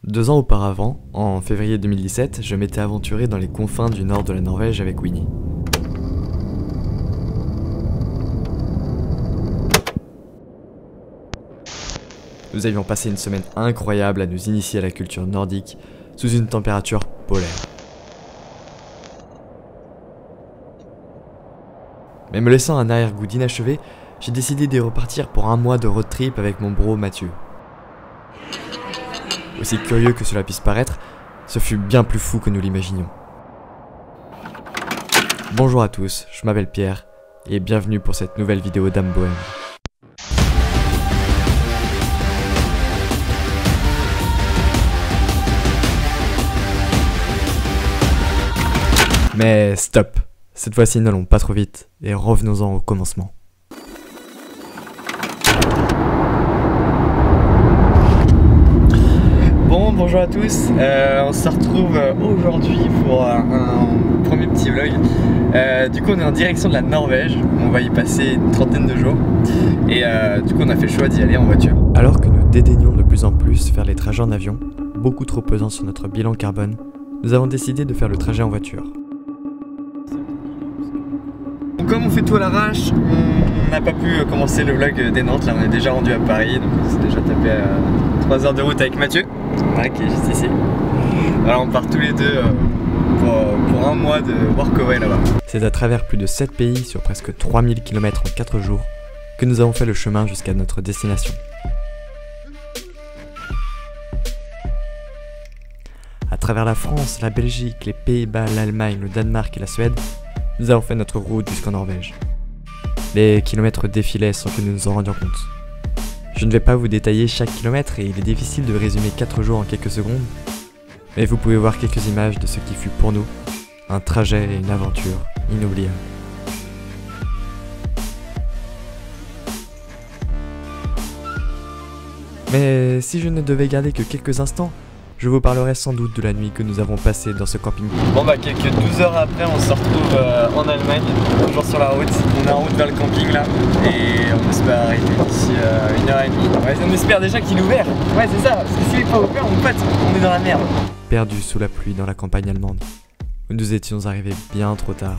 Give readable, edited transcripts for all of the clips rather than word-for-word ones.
2 ans auparavant, en février 2017, je m'étais aventuré dans les confins du nord de la Norvège avec Winnie. Nous avions passé une semaine incroyable à nous initier à la culture nordique sous une température polaire. Mais me laissant un arrière-goût d'inachevé, j'ai décidé de repartir pour un mois de road trip avec mon bro Mathieu. Aussi curieux que cela puisse paraître, ce fut bien plus fou que nous l'imaginions. Bonjour à tous, je m'appelle Pierre, et bienvenue pour cette nouvelle vidéo d'Âme Bohème. Mais stop, cette fois-ci n'allons pas trop vite, et revenons-en au commencement. Bonjour à tous, on se retrouve aujourd'hui pour un premier petit vlog. Du coup on est en direction de la Norvège, on va y passer une trentaine de jours et du coup on a fait le choix d'y aller en voiture. Alors que nous dédaignons de plus en plus faire les trajets en avion, beaucoup trop pesant sur notre bilan carbone, nous avons décidé de faire le trajet en voiture. Donc comme on fait tout à l'arrache, on n'a pas pu commencer le vlog des Nantes, là on est déjà rendu à Paris, donc on s'est déjà tapé 3 heures de route avec Mathieu, qui est juste ici. Alors on part tous les deux pour un mois de workaway là-bas. C'est à travers plus de 7 pays sur presque 3000 km en 4 jours que nous avons fait le chemin jusqu'à notre destination. À travers la France, la Belgique, les Pays-Bas, l'Allemagne, le Danemark et la Suède, nous avons fait notre route jusqu'en Norvège. Les kilomètres défilaient sans que nous nous en rendions compte. Je ne vais pas vous détailler chaque kilomètre et il est difficile de résumer 4 jours en quelques secondes, mais vous pouvez voir quelques images de ce qui fut pour nous un trajet et une aventure inoubliables. Mais si je ne devais garder que quelques instants, je vous parlerai sans doute de la nuit que nous avons passée dans ce camping. Bon bah quelques 12 heures après on se retrouve en Allemagne, toujours sur la route. On est en route vers le camping là et on espère arriver d'ici 1h30. Ouais, on espère déjà qu'il est ouvert. Ouais c'est ça, parce que s'il est pas ouvert on est dans la merde. Perdu sous la pluie dans la campagne allemande, où nous étions arrivés bien trop tard.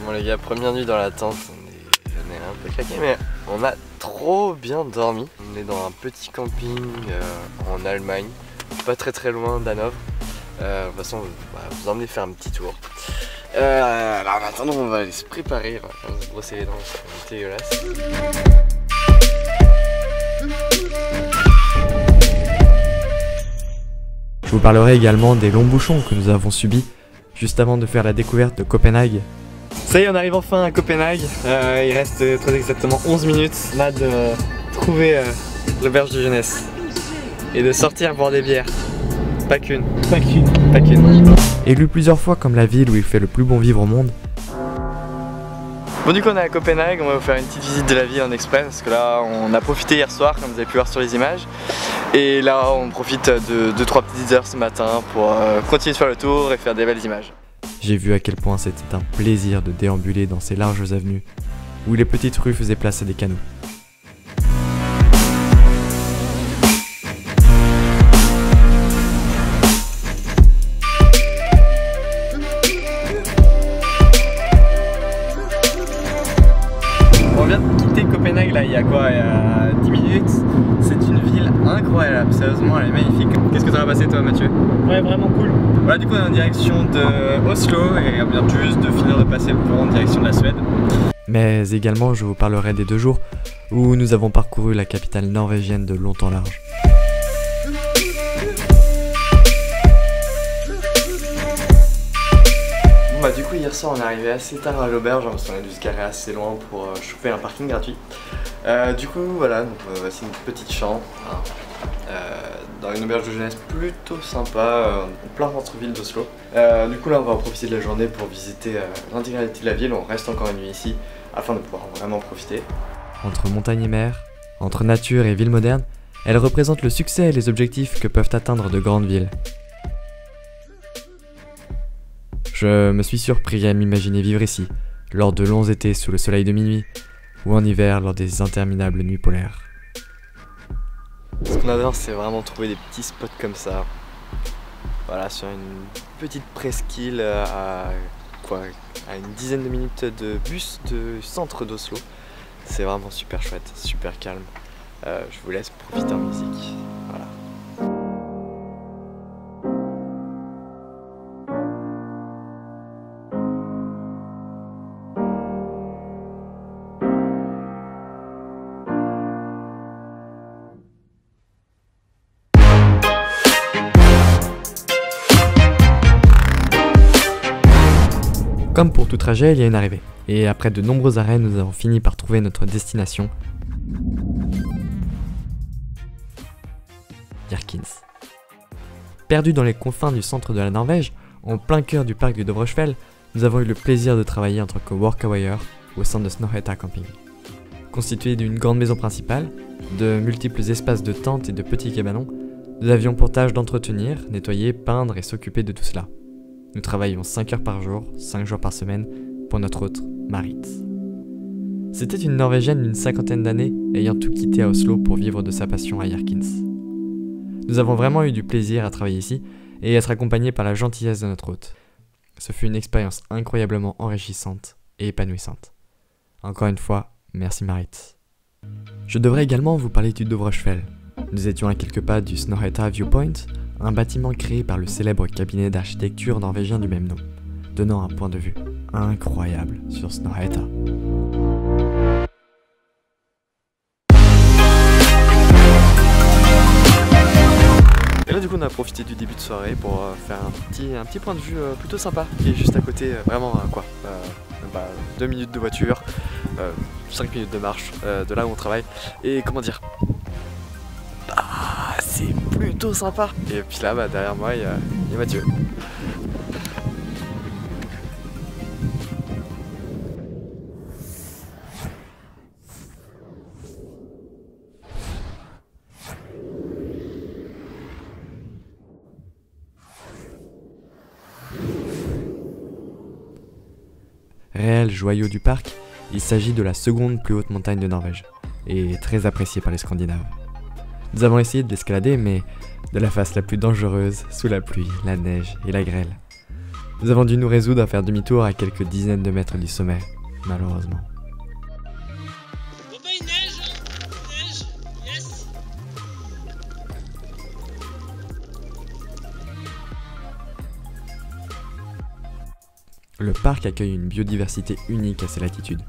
Bon les gars, première nuit dans la tente, on est un peu claqué mais on a trop bien dormi. On est dans un petit camping en Allemagne. Pas très loin d'Hanovre. De toute façon, on va vous emmener faire un petit tour. Alors en attendant, on va aller se préparer. On va se brosser les dents, c'est dégueulasse. Je vous parlerai également des longs bouchons que nous avons subis juste avant de faire la découverte de Copenhague. Ça y est, on arrive enfin à Copenhague. Il reste très exactement 11 minutes là de trouver l'auberge de jeunesse. Et de sortir boire des bières. Pas qu'une. Élu plusieurs fois comme la ville où il fait le plus bon vivre au monde. Bon du coup on est à Copenhague, on va vous faire une petite visite de la ville en express parce que là on a profité hier soir comme vous avez pu voir sur les images. Et là on profite de 2-3 petites heures ce matin pour continuer de faire le tour et faire des belles images. J'ai vu à quel point c'était un plaisir de déambuler dans ces larges avenues où les petites rues faisaient place à des canaux. On vient de quitter Copenhague là il y a quoi, il y a 10 minutes. C'est une ville incroyable, sérieusement elle est magnifique. Qu'est-ce que t'en as passé toi Mathieu? Ouais, vraiment cool. Voilà, du coup on est en direction de Oslo et on vient juste de finir de passer le pont en direction de la Suède. Mais également je vous parlerai des 2 jours où nous avons parcouru la capitale norvégienne de long en large. Bon bah du coup hier soir on est arrivé assez tard à l'auberge parce qu'on a dû se garer assez loin pour choper un parking gratuit. Du coup voilà, donc voici une petite chambre dans une auberge de jeunesse plutôt sympa, en plein centre-ville d'Oslo. Du coup là on va en profiter de la journée pour visiter l'intégralité de la ville, on reste encore une nuit ici afin de pouvoir vraiment profiter. Entre montagne et mer, entre nature et ville moderne, elle représente le succès et les objectifs que peuvent atteindre de grandes villes. Je me suis surpris à m'imaginer vivre ici, lors de longs étés sous le soleil de minuit, ou en hiver lors des interminables nuits polaires. Ce qu'on adore, c'est vraiment trouver des petits spots comme ça. Voilà, sur une petite presqu'île à une dizaine de minutes de bus du centre d'Oslo. C'est vraiment super chouette, super calme. Je vous laisse profiter en musique. Voilà. Comme pour tout trajet, il y a une arrivée. Et après de nombreux arrêts, nous avons fini par trouver notre destination, Hjerkins. Perdu dans les confins du centre de la Norvège, en plein cœur du parc du Dovrefjell, nous avons eu le plaisir de travailler en tant que workawire au sein de Snorhetta Camping. Constitué d'une grande maison principale, de multiples espaces de tentes et de petits cabanons, nous avions pour tâche d'entretenir, nettoyer, peindre et s'occuper de tout cela. Nous travaillions 5 heures par jour, 5 jours par semaine, pour notre hôte, Marit. C'était une Norvégienne d'une 50aine d'années, ayant tout quitté à Oslo pour vivre de sa passion à Hjerkins. Nous avons vraiment eu du plaisir à travailler ici, et être accompagnés par la gentillesse de notre hôte. Ce fut une expérience incroyablement enrichissante et épanouissante. Encore une fois, merci Marit. Je devrais également vous parler du Dovrefjell. Nous étions à quelques pas du Snorhetta Viewpoint, un bâtiment créé par le célèbre cabinet d'architecture norvégien du même nom, donnant un point de vue incroyable sur Snorhetta. Et là du coup on a profité du début de soirée pour faire un petit point de vue plutôt sympa qui est juste à côté, vraiment 2 minutes de voiture, 5 minutes de marche de là où on travaille. Et comment dire, c'est plutôt sympa. Et puis là derrière moi il y a Mathieu. Réel joyau du parc, il s'agit de la seconde plus haute montagne de Norvège, et très appréciée par les Scandinaves. Nous avons essayé de l'escalader, mais de la face la plus dangereuse, sous la pluie, la neige et la grêle. Nous avons dû nous résoudre à faire demi-tour à quelques dizaines de mètres du sommet, malheureusement. Bon bah il neige, yes. Le parc accueille une biodiversité unique à ses latitudes.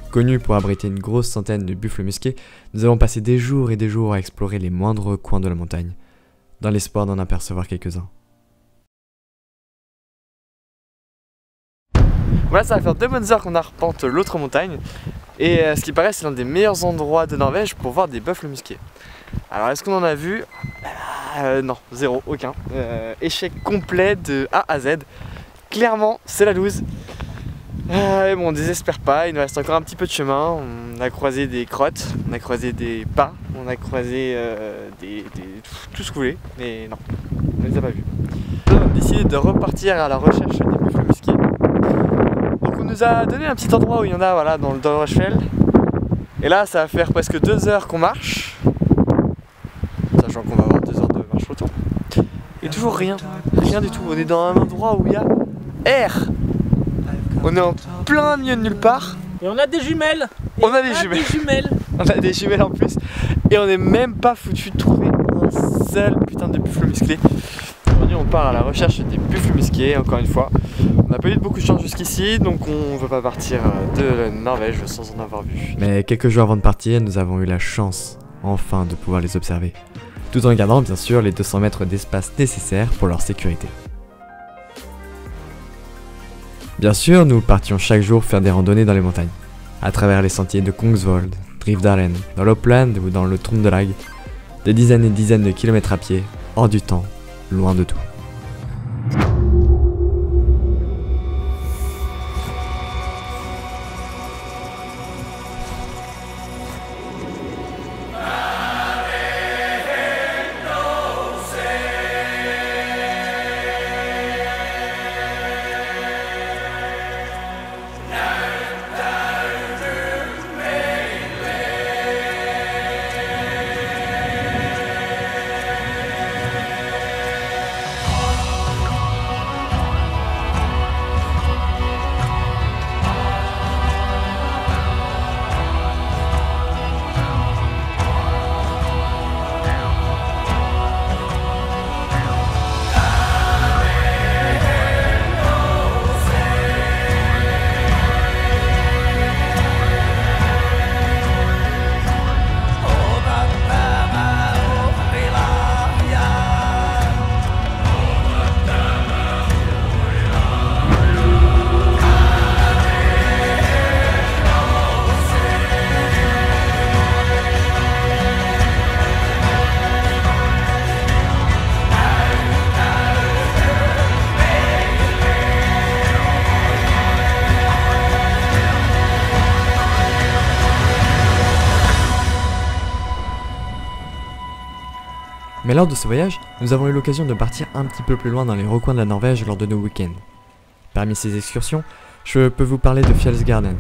Connu pour abriter une grosse centaine de buffles musqués, nous avons passé des jours et des jours à explorer les moindres coins de la montagne, dans l'espoir d'en apercevoir quelques-uns. Voilà, ça va faire 2 bonnes heures qu'on arpente l'autre montagne. Et ce qui paraît, c'est l'un des meilleurs endroits de Norvège pour voir des buffles musqués. Alors, est-ce qu'on en a vu? Non, zéro, aucun. Échec complet de A à Z. Clairement, c'est la loose. Mais bon, on désespère pas, il nous reste encore un petit peu de chemin. On a croisé des crottes, on a croisé des pas, on a croisé tout ce que vous voulez, mais non, on les a pas vus. On a décidé de repartir à la recherche des buffles musqués. Donc on nous a donné un petit endroit où il y en a, voilà, dans le Dovrefjell. Et là, ça va faire presque 2 heures qu'on marche, sachant qu'on va avoir 2 heures de marche retour. Et toujours rien du tout. On est dans un endroit où il y a air. On est en plein milieu de nulle part. Et on a des jumelles. On a des jumelles. On a des jumelles en plus. Et on n'est même pas foutu de trouver un seul putain de buffle musclé. Aujourd'hui on part à la recherche des buffles musqués, encore une fois. On n'a pas eu beaucoup de chance jusqu'ici, donc on ne veut pas partir de la Norvège sans en avoir vu. Mais quelques jours avant de partir, nous avons eu la chance, enfin, de pouvoir les observer. Tout en gardant bien sûr les 200 mètres d'espace nécessaires pour leur sécurité. Bien sûr, nous partions chaque jour faire des randonnées dans les montagnes, à travers les sentiers de Kongsvold, Drivdalen, dans l'Oppland ou dans le Trøndelag, des dizaines et dizaines de kilomètres à pied, hors du temps, loin de tout. Mais lors de ce voyage, nous avons eu l'occasion de partir un petit peu plus loin dans les recoins de la Norvège lors de nos week-ends. Parmi ces excursions, je peux vous parler de Fjellsgarden.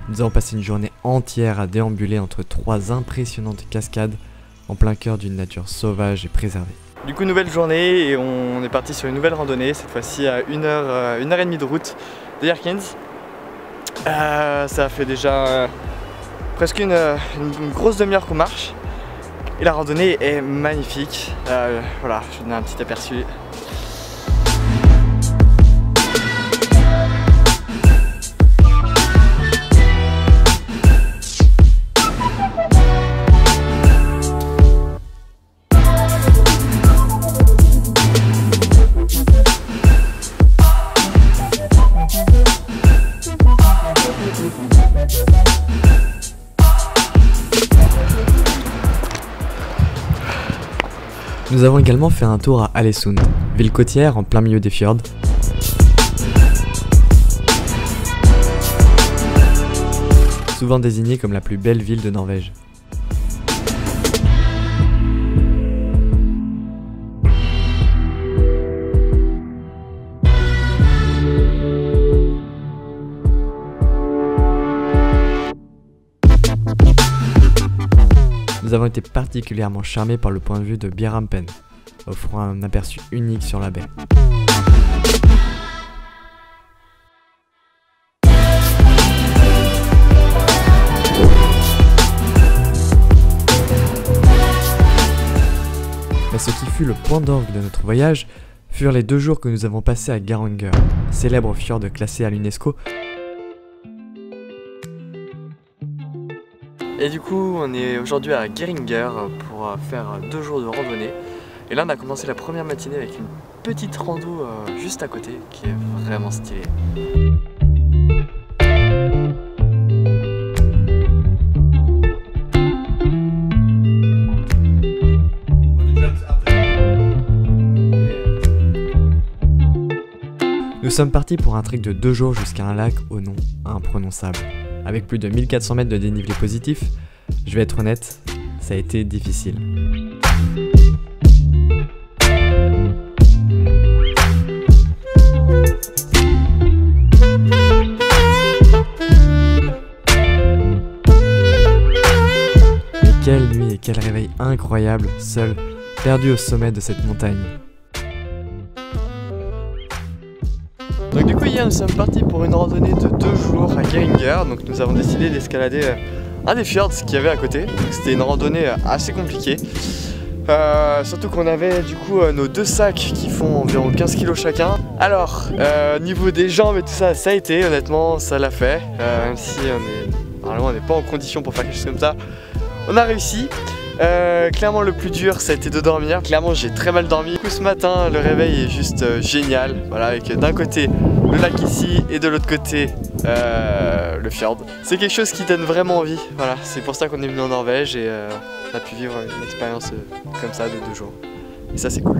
Nous avons passé une journée entière à déambuler entre 3 impressionnantes cascades en plein cœur d'une nature sauvage et préservée. Du coup, nouvelle journée et on est parti sur une nouvelle randonnée, cette fois-ci à 1h30 de route de Jerkins. Ça fait déjà presque une grosse demi-heure qu'on marche et la randonnée est magnifique. Voilà, je vous donne un petit aperçu. Nous avons également fait un tour à Alesund, ville côtière en plein milieu des fjords. Souvent désignée comme la plus belle ville de Norvège. Nous avons été particulièrement charmés par le point de vue de Bierampen, offrant un aperçu unique sur la baie. Mais ce qui fut le point d'orgue de notre voyage furent les 2 jours que nous avons passés à Garanger, célèbre fjord classé à l'UNESCO. Et du coup, on est aujourd'hui à Geringer pour faire 2 jours de randonnée. Et là, on a commencé la première matinée avec une petite rando juste à côté qui est vraiment stylée. Nous sommes partis pour un trek de 2 jours jusqu'à un lac au nom imprononçable. Avec plus de 1400 mètres de dénivelé positif, je vais être honnête, ça a été difficile. Mais quelle nuit et quel réveil incroyable, seul, perdu au sommet de cette montagne. Donc du coup hier nous sommes partis pour une randonnée de 2 jours à Geringer. Donc nous avons décidé d'escalader un des fjords qu'il y avait à côté. C'était une randonnée assez compliquée. Surtout qu'on avait du coup nos 2 sacs qui font environ 15 kg chacun. Alors niveau des jambes et tout ça, ça a été, honnêtement ça l'a fait. Même si normalement on n'est pas en condition pour faire quelque chose comme ça, on a réussi. Clairement le plus dur ça a été de dormir. Clairement j'ai très mal dormi. Du coup ce matin le réveil est juste génial. Voilà, avec d'un côté le lac ici et de l'autre côté le fjord. C'est quelque chose qui donne vraiment envie. Voilà, c'est pour ça qu'on est venu en Norvège et on a pu vivre une expérience comme ça de 2 jours. Et ça c'est cool.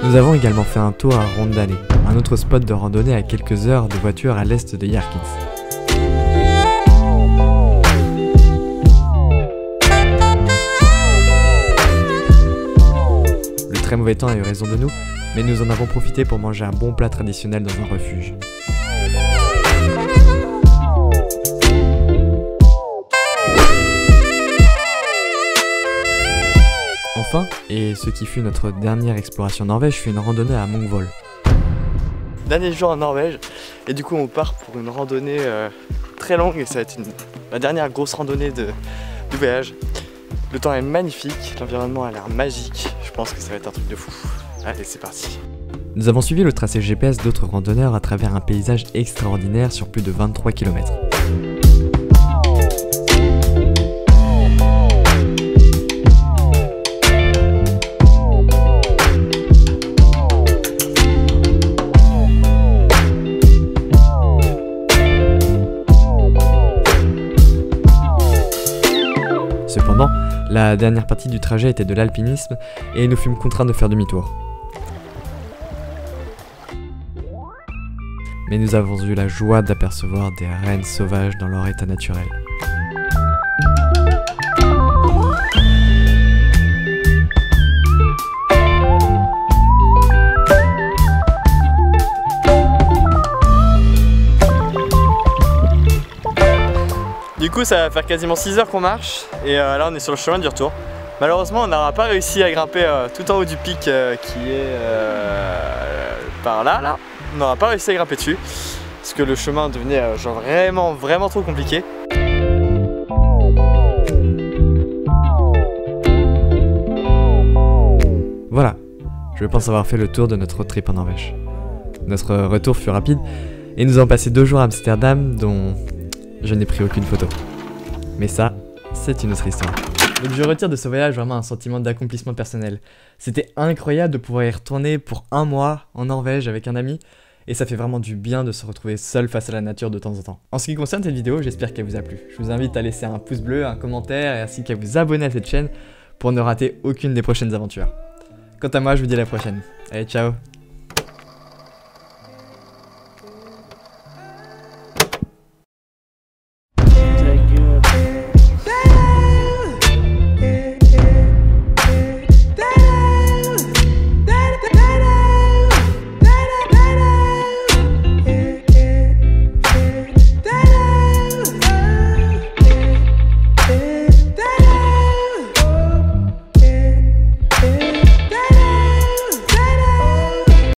Nous avons également fait un tour à Rondane, un autre spot de randonnée à quelques heures de voiture à l'est de Jerkins. Le très mauvais temps a eu raison de nous, mais nous en avons profité pour manger un bon plat traditionnel dans un refuge. Enfin, et ce qui fut notre dernière exploration Norvège fut une randonnée à Munkvoll. Dernier jour en Norvège et du coup on part pour une randonnée très longue et ça va être la dernière grosse randonnée du voyage. Le temps est magnifique, l'environnement a l'air magique, je pense que ça va être un truc de fou. Allez c'est parti. Nous avons suivi le tracé GPS d'autres randonneurs à travers un paysage extraordinaire sur plus de 23 km. Cependant, la La dernière partie du trajet était de l'alpinisme et nous fûmes contraints de faire demi-tour. Mais nous avons eu la joie d'apercevoir des rennes sauvages dans leur état naturel. Du coup ça va faire quasiment 6 heures qu'on marche et là on est sur le chemin du retour. Malheureusement on n'aura pas réussi à grimper tout en haut du pic qui est par là. On n'aura pas réussi à grimper dessus parce que le chemin devenait genre vraiment trop compliqué. Voilà, je pense avoir fait le tour de notre road trip en Norvège. Notre retour fut rapide et nous avons passé 2 jours à Amsterdam dont je n'ai pris aucune photo. Mais ça, c'est une autre histoire. Donc je retire de ce voyage vraiment un sentiment d'accomplissement personnel. C'était incroyable de pouvoir y retourner pour 1 mois en Norvège avec un ami, et ça fait vraiment du bien de se retrouver seul face à la nature de temps en temps. En ce qui concerne cette vidéo, j'espère qu'elle vous a plu. Je vous invite à laisser un pouce bleu, un commentaire, et ainsi qu'à vous abonner à cette chaîne pour ne rater aucune des prochaines aventures. Quant à moi, je vous dis à la prochaine. Allez, ciao!